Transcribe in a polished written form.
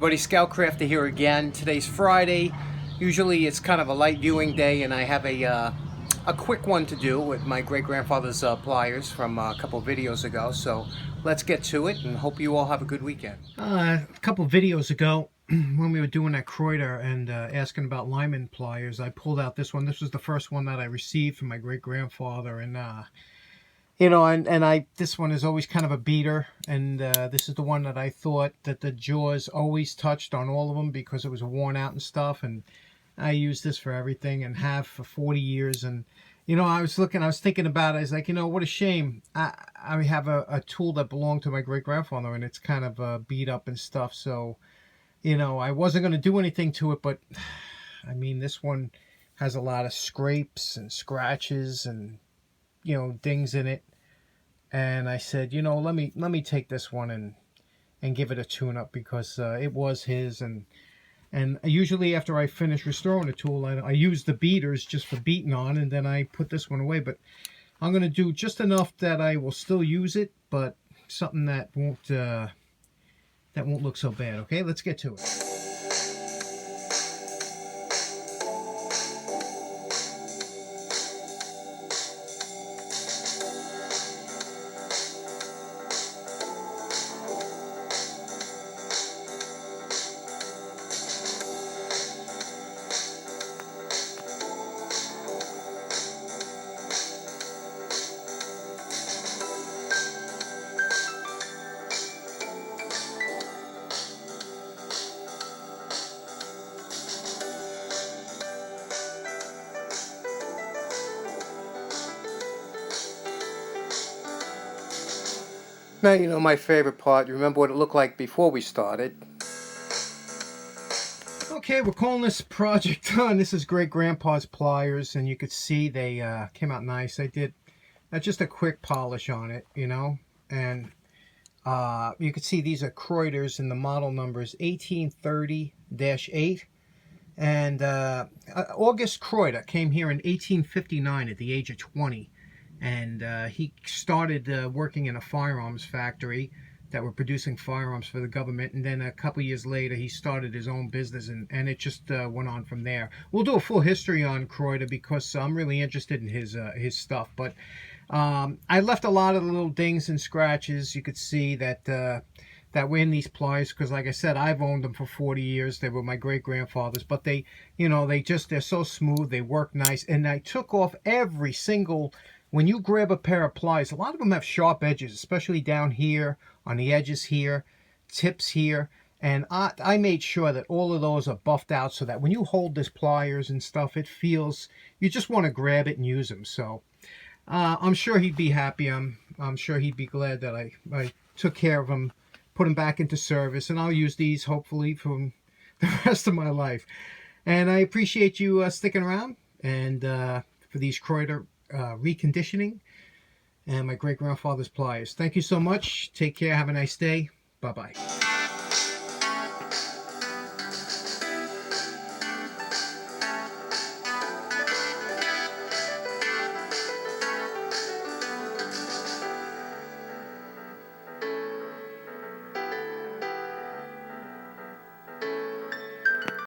Buddy Scout Crafter here again. Today's Friday. Usually it's kind of a light viewing day, and I have a quick one to do with my great-grandfather's pliers from a couple videos ago. So let's get to it, and hope you all have a good weekend. A couple videos ago, when we were doing that Kraeuter and asking about Lyman pliers, I pulled out this one. This was the first one that I received from my great-grandfather, and you know, and this one is always kind of a beater, and this is the one that I thought that the jaws always touched on all of them because it was worn out and stuff, and I use this for everything and have for 40 years. And you know, I was thinking about it. I was like, you know, what a shame. I have a tool that belonged to my great-grandfather, and it's kind of beat up and stuff. So, you know, I wasn't going to do anything to it, but I mean, this one has a lot of scrapes and scratches and, you know, dings in it. And I said, you know, let me take this one and give it a tune-up, because it was his. And usually after I finish restoring the tool, I use the beaters just for beating on, and then I put this one away. But I'm going to do just enough that I will still use it, but something that won't look so bad. Okay, let's get to it. Now you know my favorite part. You remember what it looked like before we started. Okay, we're calling this project done. This is Great-Grandpa's pliers, and you could see they came out nice. I did just a quick polish on it, you know, and you can see these are Krauters, and the model number is 1830-8. And August Kraeuter came here in 1859 at the age of 20. And he started working in a firearms factory that were producing firearms for the government. And then a couple years later, he started his own business, and it just went on from there. We'll do a full history on Kraeuter because I'm really interested in his stuff. But I left a lot of little dings and scratches. You could see that that were in these pliers, because like I said, I've owned them for 40 years. They were my great-grandfather's, but they, you know, they're so smooth. They work nice, and I took off every single. When you grab a pair of pliers, a lot of them have sharp edges, especially down here, on the edges here, tips here. And I made sure that all of those are buffed out so that when you hold this pliers and stuff, it feels, you just want to grab it and use them. So I'm sure he'd be happy. I'm sure he'd be glad that I took care of him, put him back into service. And I'll use these, hopefully, for the rest of my life. And I appreciate you sticking around and for these Kraeuter reconditioning and my great-grandfather's pliers. Thank you so much. Take care. Have a nice day. Bye-bye.